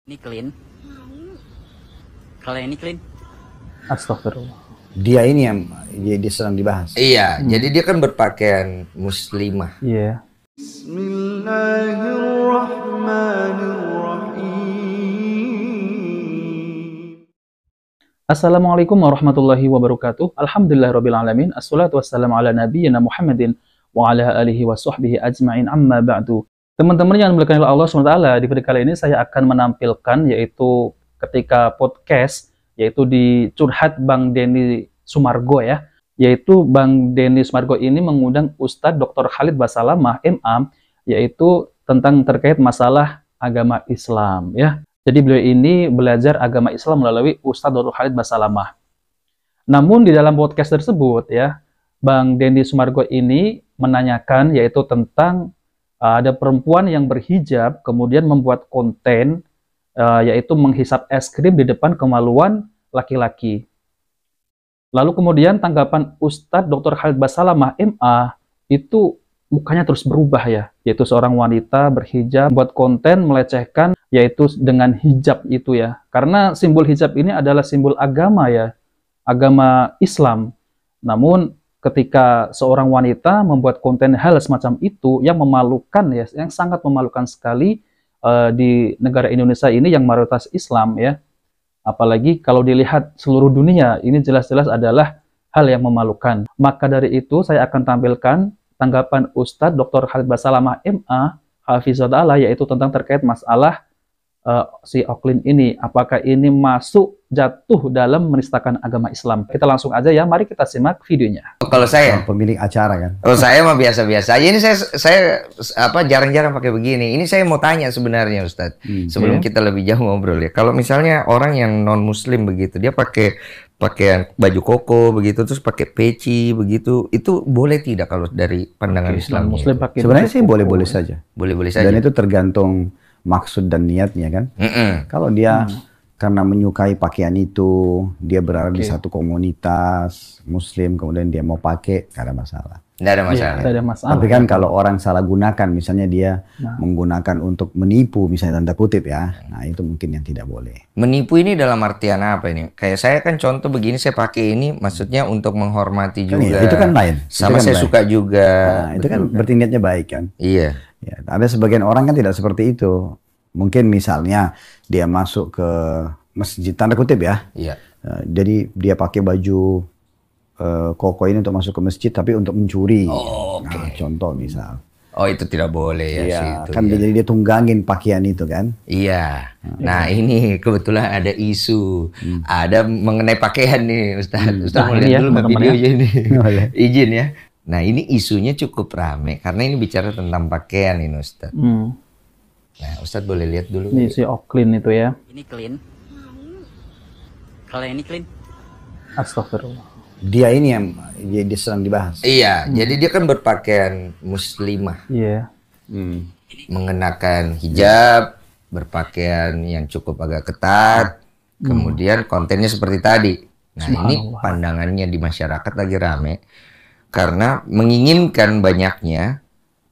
Ini clean. Kalau ini clean. Astagfirullah. Dia ini yang dia sedang dibahas. Iya, jadi dia kan berpakaian muslimah. Iya. Bismillahirrahmanirrahim. Assalamualaikum warahmatullahi wabarakatuh. Alhamdulillahirabbil alamin. Assalatu wassalamu ala nabiyyina Muhammadin wa ala alihi wa sahbihi ajma'in. Amma ba'du. Teman-teman yang dimuliakan oleh Allah SWT, di video kali ini saya akan menampilkan yaitu ketika podcast yaitu di Curhat Bang Denny Sumargo ya. Yaitu Bang Denny Sumargo ini mengundang Ustadz Dr. Khalid Basalamah MA yaitu tentang terkait masalah agama Islam ya. Jadi beliau ini belajar agama Islam melalui Ustadz Dr. Khalid Basalamah. Namun di dalam podcast tersebut ya, Bang Denny Sumargo ini menanyakan yaitu tentang ada perempuan yang berhijab kemudian membuat konten yaitu menghisap es krim di depan kemaluan laki-laki. Lalu kemudian tanggapan Ustadz Dr. Khalid Basalamah MA itu mukanya terus berubah ya, yaitu seorang wanita berhijab buat konten melecehkan yaitu dengan hijab itu ya. Karena simbol hijab ini adalah simbol agama ya, agama Islam. Namun ketika seorang wanita membuat konten hal semacam itu yang memalukan ya, yang sangat memalukan sekali di negara Indonesia ini yang mayoritas Islam ya. Apalagi kalau dilihat seluruh dunia, ini jelas-jelas adalah hal yang memalukan. Maka dari itu saya akan tampilkan tanggapan Ustadz Dr. Khalid Basalamah MA Hafizahullah yaitu tentang terkait masalah si Oklin ini, apakah ini masuk jatuh dalam menistakan agama Islam. Kita langsung aja ya, mari kita simak videonya. Kalau saya Pemilik acara kan. kalau saya mah biasa-biasa aja. Ini saya jarang-jarang pakai begini. Ini saya mau tanya sebenarnya Ustadz. Sebelum kita lebih jauh ngobrol ya. Kalau misalnya orang yang non muslim begitu, dia pakai pakaian baju koko begitu terus pakai peci begitu, itu boleh tidak kalau dari pandangan Islam? Muslim pakai Sebenarnya sih boleh-boleh saja. Boleh-boleh saja. Dan itu tergantung maksud dan niatnya kan. Kalau dia karena menyukai pakaian itu, dia berada di satu komunitas muslim, kemudian dia mau pakai, nggak ada masalah. Nggak ada masalah. Tidak ada masalah. Tapi kan kalau orang salah gunakan, misalnya dia menggunakan untuk menipu, misalnya tanda kutip ya, nah itu mungkin yang tidak boleh. Menipu ini dalam artian apa ini? Kayak saya kan contoh begini, saya pakai ini maksudnya untuk menghormati Kan juga. iya, itu kan lain. Sama Itu kan saya lain. suka juga. Nah, itu kan berarti niatnya baik kan. Iya. Ya, ada sebagian orang kan tidak seperti itu. Mungkin misalnya dia masuk ke masjid, tanda kutip ya. Iya. Jadi dia pakai baju koko ini untuk masuk ke masjid, tapi untuk mencuri. Oh, oke. Nah, contoh misal. Oh, itu tidak boleh ya. Iya, situ, kan ya. jadi dia tunggangin pakaian itu kan. Iya. Nah, ini kebetulan ada isu. Ada mengenai pakaian nih, Ustadz. Ustadz Nah, mau ini lihat ya, dulu nggak teman-teman videonya ini? Boleh. Izin ya. Nah, ini isunya cukup rame karena ini bicara tentang pakaian ini, Ustadz. Nah, Ustadz boleh lihat dulu. Ini si Oklin itu ya. Ini clean. Kalau ini clean. Astagfirullah. Dia ini yang dia sedang dibahas. Iya, jadi dia kan berpakaian muslimah, Iya. mengenakan hijab, berpakaian yang cukup agak ketat, kemudian kontennya seperti tadi. Nah, ini pandangannya di masyarakat lagi rame karena menginginkan banyaknya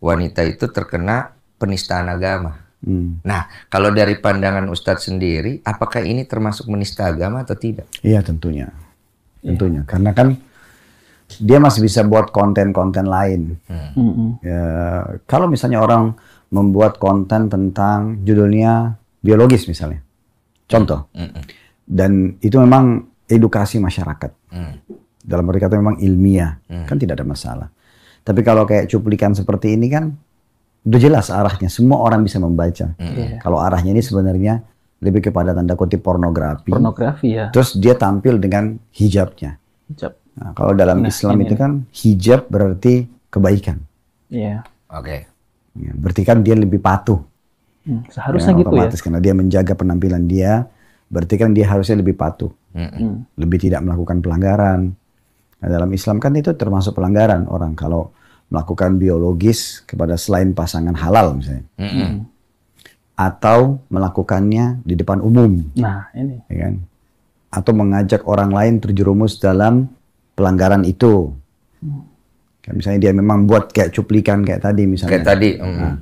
wanita itu terkena penistaan agama. Nah, kalau dari pandangan Ustadz sendiri, apakah ini termasuk menista agama atau tidak? Iya tentunya. Tentunya. Karena kan dia masih bisa buat konten-konten lain. Ya, kalau misalnya orang membuat konten tentang judulnya biologis misalnya. Contoh. Dan itu memang edukasi masyarakat. Dalam arti kata memang ilmiah. Kan tidak ada masalah. Tapi kalau kayak cuplikan seperti ini kan udah jelas arahnya, semua orang bisa membaca. Kalau arahnya ini sebenarnya lebih kepada tanda kutip pornografi. Pornografi ya. Terus dia tampil dengan hijabnya. Hijab. Nah, kalau dalam Islam itu kan hijab berarti kebaikan. Iya. Oke. Ya, berarti kan dia lebih patuh. Seharusnya Ya, gitu ya. otomatis karena dia menjaga penampilan dia, berarti kan dia harusnya lebih patuh. Lebih tidak melakukan pelanggaran. Nah, dalam Islam kan itu termasuk pelanggaran orang kalau melakukan biologis kepada selain pasangan halal misalnya. Atau melakukannya di depan umum. Nah, ini. Ya kan? Atau mengajak orang lain terjerumus dalam pelanggaran itu. Kayak misalnya dia memang buat kayak cuplikan kayak tadi misalnya. Kayak tadi. Nah,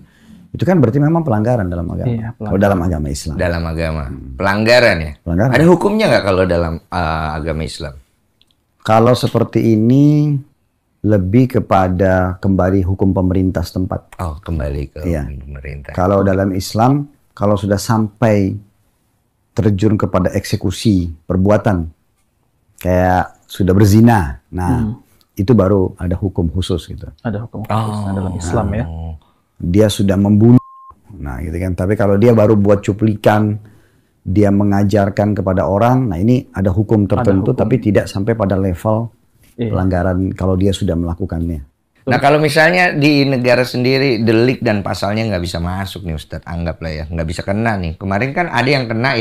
Itu kan berarti memang pelanggaran dalam agama. Iya, Kalau dalam agama Islam. Dalam agama. Pelanggaran ya? Pelanggaran. Ada hukumnya nggak kalau dalam agama Islam? Kalau seperti ini lebih kepada kembali hukum pemerintah setempat. Oh, kembali ke Iya. pemerintah. Kalau dalam Islam, kalau sudah sampai terjun kepada eksekusi perbuatan, kayak sudah berzina, nah itu baru ada hukum khusus gitu. Ada hukum khususnya dalam Islam ya. Dia sudah membunuh, nah gitu kan. Tapi kalau dia baru buat cuplikan, dia mengajarkan kepada orang, nah ini ada hukum tertentu, tapi tidak sampai pada level pelanggaran kalau dia sudah melakukannya. Nah kalau misalnya di negara sendiri delik dan pasalnya nggak bisa masuk nih Ustadz, anggaplah ya nggak bisa kena nih. Kemarin kan ada yang kena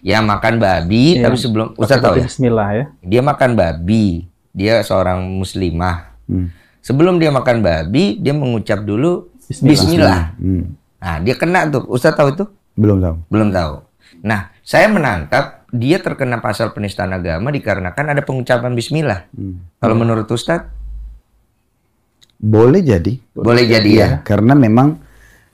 ya makan babi, tapi sebelum Ustadz tahu ya, Bismillah ya. dia makan babi, dia seorang muslimah. Sebelum dia makan babi, dia mengucap dulu Bismillah. Nah dia kena tuh, Ustadz tahu itu? Belum tahu. Belum tahu. Nah saya menangkap dia terkena pasal penistaan agama dikarenakan ada pengucapan Bismillah. Kalau menurut Ustadz? Boleh jadi. Boleh jadi ya. Karena memang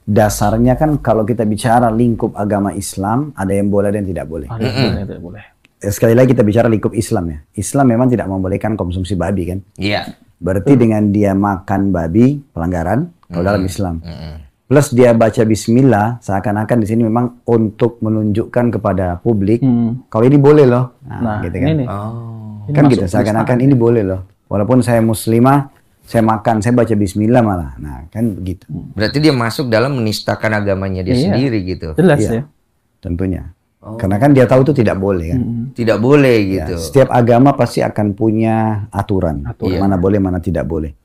dasarnya kan kalau kita bicara lingkup agama Islam, ada yang boleh dan tidak boleh. Ada yang boleh, tidak boleh. Sekali lagi kita bicara lingkup Islam ya. Islam memang tidak membolehkan konsumsi babi kan. Iya. Berarti dengan dia makan babi, pelanggaran kalau dalam Islam. Plus dia baca Bismillah, seakan-akan di sini memang untuk menunjukkan kepada publik, kalau ini boleh loh. Nah gitu kan. Ini. Kan gitu, seakan-akan ini boleh loh. Walaupun saya muslimah, saya makan, saya baca Bismillah malah. Nah kan begitu. Berarti dia masuk dalam menistakan agamanya dia sendiri gitu. Jelas Iya. ya. Tentunya. Karena kan dia tahu itu tidak boleh kan. Tidak boleh Ya, gitu. setiap agama pasti akan punya aturan. Mana boleh, mana tidak boleh.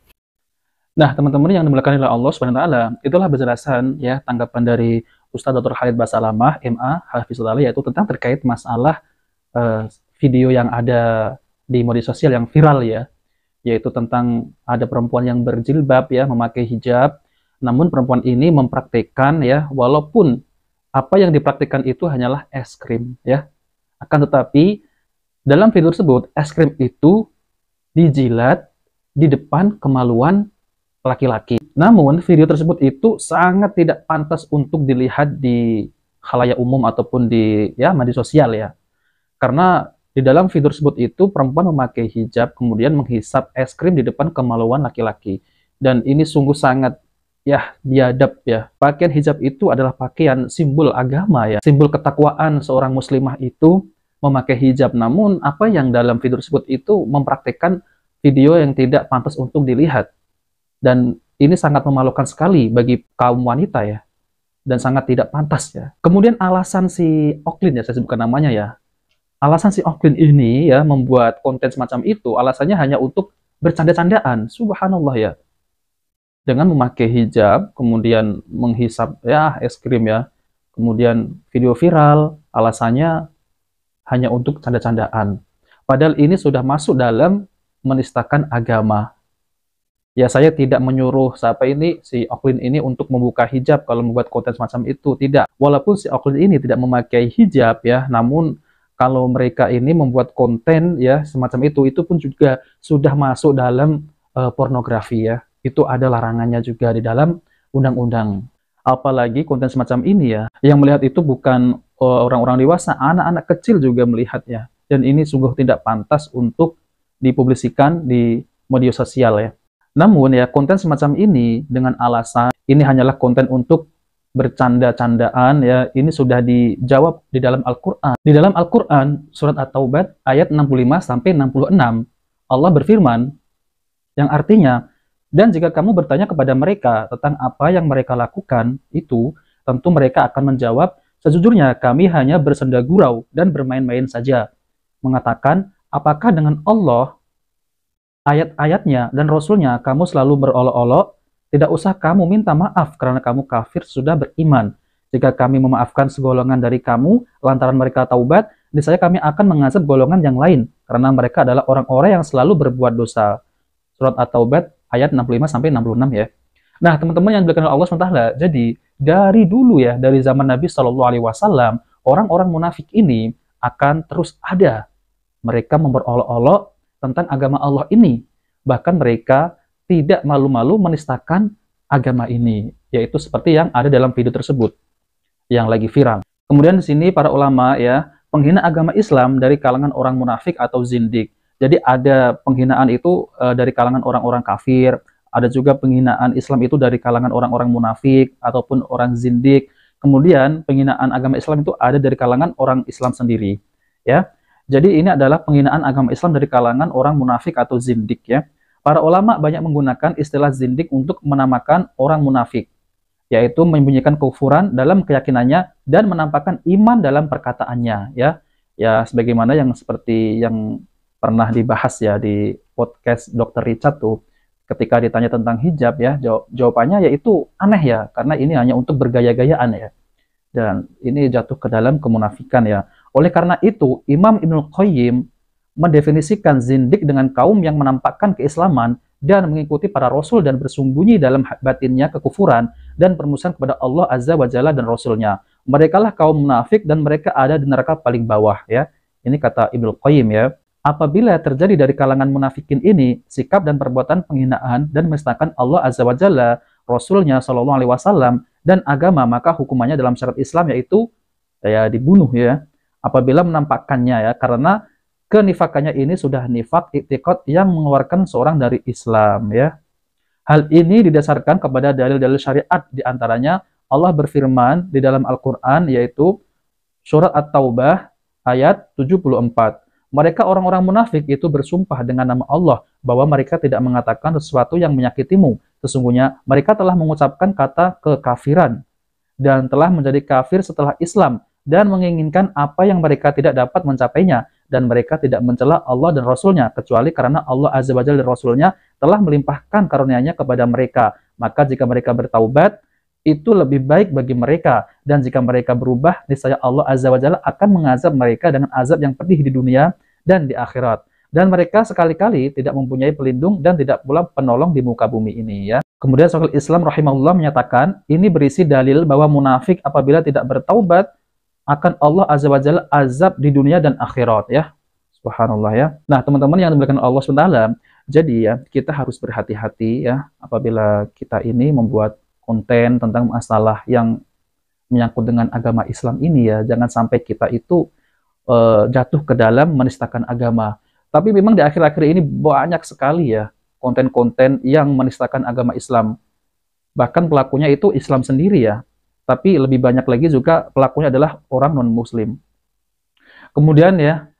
Nah, teman-teman yang dimuliakan oleh Allah Subhanahu wa taala, itulah penjelasan ya tanggapan dari Ustaz Dr. Khalid Basalamah, MA, Hafizullah, yaitu tentang terkait masalah video yang ada di media sosial yang viral ya, yaitu tentang ada perempuan yang berjilbab ya, memakai hijab, namun perempuan ini mempraktikkan ya, walaupun apa yang dipraktikkan itu hanyalah es krim ya, akan tetapi dalam video tersebut es krim itu dijilat di depan kemaluan laki-laki. Namun video tersebut itu sangat tidak pantas untuk dilihat di khalayak umum ataupun di media sosial ya. Karena di dalam video tersebut itu perempuan memakai hijab kemudian menghisap es krim di depan kemaluan laki-laki. Dan ini sungguh sangat biadab ya. Pakaian hijab itu adalah pakaian simbol agama ya. Simbol ketakwaan seorang muslimah itu memakai hijab. Namun apa yang dalam video tersebut itu mempraktikkan video yang tidak pantas untuk dilihat. Dan ini sangat memalukan sekali bagi kaum wanita ya. Dan sangat tidak pantas ya. Kemudian alasan si Oklin ya, saya sebutkan namanya ya. Alasan si Oklin ini ya membuat konten semacam itu, alasannya hanya untuk bercanda-candaan. Subhanallah ya. Dengan memakai hijab, kemudian menghisap es krim ya. Kemudian video viral, alasannya hanya untuk canda-candaan. Padahal ini sudah masuk dalam menistakan agama. Ya saya tidak menyuruh si Oklin ini untuk membuka hijab kalau membuat konten semacam itu, tidak. Walaupun si Oklin ini tidak memakai hijab ya, namun kalau mereka ini membuat konten ya semacam itu pun juga sudah masuk dalam pornografi ya. Itu ada larangannya juga di dalam undang-undang. Apalagi konten semacam ini ya, yang melihat itu bukan orang-orang dewasa, anak-anak kecil juga melihatnya. Dan ini sungguh tidak pantas untuk dipublisikan di media sosial ya. Namun ya konten semacam ini dengan alasan ini hanyalah konten untuk bercanda-candaan ya, ini sudah dijawab di dalam Al-Qur'an. Di dalam Al-Qur'an surat At-Taubah ayat 65 sampai 66 Allah berfirman yang artinya, dan jika kamu bertanya kepada mereka tentang apa yang mereka lakukan itu, tentu mereka akan menjawab, sejujurnya kami hanya bersenda gurau dan bermain-main saja. Mengatakan, apakah dengan Allah ayat-ayatnya dan Rasulnya kamu selalu berolok-olok? Tidak usah kamu minta maaf karena kamu kafir sudah beriman. Jika kami memaafkan segolongan dari kamu lantaran mereka taubat, niscaya kami akan mengazab golongan yang lain karena mereka adalah orang-orang yang selalu berbuat dosa. Surat At-Taubah ayat 65 sampai 66 ya. Nah, teman-teman yang dimuliakan oleh Allah SWT, jadi dari dulu ya, dari zaman Nabi Shallallahu alaihi wasallam, orang-orang munafik ini akan terus ada. Mereka memperolok-olok tentang agama Allah ini. Bahkan mereka tidak malu-malu menistakan agama ini. yaitu seperti yang ada dalam video tersebut yang lagi viral. Kemudian di sini para ulama ya, penghina agama Islam dari kalangan orang munafik atau zindik. Jadi ada penghinaan itu dari kalangan orang-orang kafir, ada juga penghinaan Islam itu dari kalangan orang-orang munafik ataupun orang zindik. Kemudian penghinaan agama Islam itu ada dari kalangan orang Islam sendiri, ya. Jadi ini adalah penghinaan agama Islam dari kalangan orang munafik atau zindik, ya. Para ulama banyak menggunakan istilah zindik untuk menamakan orang munafik, yaitu menyembunyikan kekufuran dalam keyakinannya dan menampakkan iman dalam perkataannya, ya. Ya sebagaimana yang seperti yang pernah dibahas ya di podcast Dr. Richard tuh, ketika ditanya tentang hijab ya, jawabannya yaitu aneh ya, karena ini hanya untuk bergaya-gayaan ya. Dan ini jatuh ke dalam kemunafikan ya. Oleh karena itu, Imam Ibnul Qayyim mendefinisikan zindik dengan kaum yang menampakkan keislaman dan mengikuti para rasul dan bersembunyi dalam batinnya kekufuran dan permusuhan kepada Allah Azza wa Jalla dan Rasulnya. Merekalah kaum munafik dan mereka ada di neraka paling bawah ya. Ini kata Ibnul Qayyim ya. Apabila terjadi dari kalangan munafikin ini sikap dan perbuatan penghinaan dan menistakan Allah Azza wa Jalla, Rasulnya Shallallahu Alaihi Wasallam dan agama, maka hukumannya dalam syariat Islam yaitu ya dibunuh ya. Apabila menampakkannya ya, karena kenifakannya ini sudah nifak i'tiqad yang mengeluarkan seorang dari Islam ya. Hal ini didasarkan kepada dalil-dalil syariat, diantaranya Allah berfirman di dalam Al-Quran yaitu surat At-Taubah ayat 74. Mereka orang-orang munafik itu bersumpah dengan nama Allah bahwa mereka tidak mengatakan sesuatu yang menyakitimu. Sesungguhnya mereka telah mengucapkan kata kekafiran dan telah menjadi kafir setelah Islam dan menginginkan apa yang mereka tidak dapat mencapainya, dan mereka tidak mencela Allah dan Rasulnya kecuali karena Allah Azza wa Jalla dan Rasulnya telah melimpahkan karunia-Nya kepada mereka. Maka jika mereka bertaubat, itu lebih baik bagi mereka, dan jika mereka berubah, niscaya Allah Azza wa Jalla akan mengazab mereka dengan azab yang pedih di dunia dan di akhirat. Dan mereka sekali-kali tidak mempunyai pelindung dan tidak pula penolong di muka bumi ini ya. Kemudian Syekhul Islam rahimahullah menyatakan, ini berisi dalil bahwa munafik apabila tidak bertaubat akan Allah Azza wa Jalla azab di dunia dan akhirat ya. Subhanallah ya. Nah, teman-teman yang dimuliakan Allah SWT, jadi ya kita harus berhati-hati ya apabila kita ini membuat konten tentang masalah yang menyangkut dengan agama Islam ini ya. Jangan sampai kita itu jatuh ke dalam menistakan agama. Tapi memang di akhir-akhir ini banyak sekali ya konten-konten yang menistakan agama Islam. Bahkan pelakunya itu Islam sendiri ya. Tapi lebih banyak lagi juga pelakunya adalah orang non-muslim. Kemudian ya,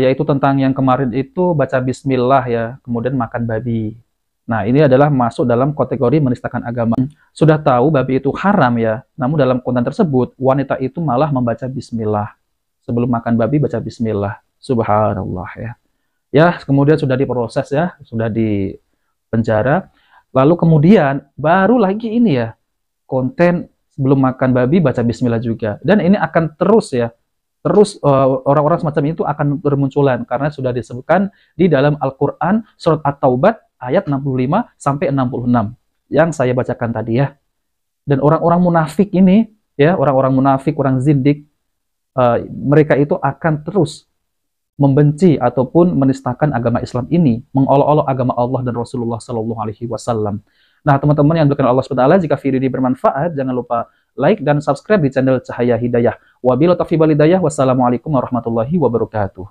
yaitu tentang yang kemarin itu baca bismillah ya, kemudian makan babi. Nah, ini adalah masuk dalam kategori menistakan agama. Sudah tahu babi itu haram ya, namun dalam konten tersebut, wanita itu malah membaca bismillah. Sebelum makan babi, baca bismillah. Subhanallah ya. Ya, kemudian sudah diproses ya, sudah di penjara. Lalu kemudian, baru lagi ini ya, konten sebelum makan babi baca bismillah juga. Dan ini akan terus ya, terus orang-orang semacam itu akan bermunculan karena sudah disebutkan di dalam Al-Quran surat At-Taubah ayat 65 sampai 66 yang saya bacakan tadi ya. Dan orang-orang munafik ini ya, orang-orang munafik, orang zindik, mereka itu akan terus membenci ataupun menistakan agama Islam ini, mengolok-olok agama Allah dan Rasulullah Shallallahu Alaihi Wasallam. Nah, teman-teman yang dimuliakan Allah SWT, jika video ini bermanfaat, jangan lupa like dan subscribe di channel Cahaya Hidayah. Wabillahi taufiq wal hidayah. Wassalamualaikum warahmatullahi wabarakatuh.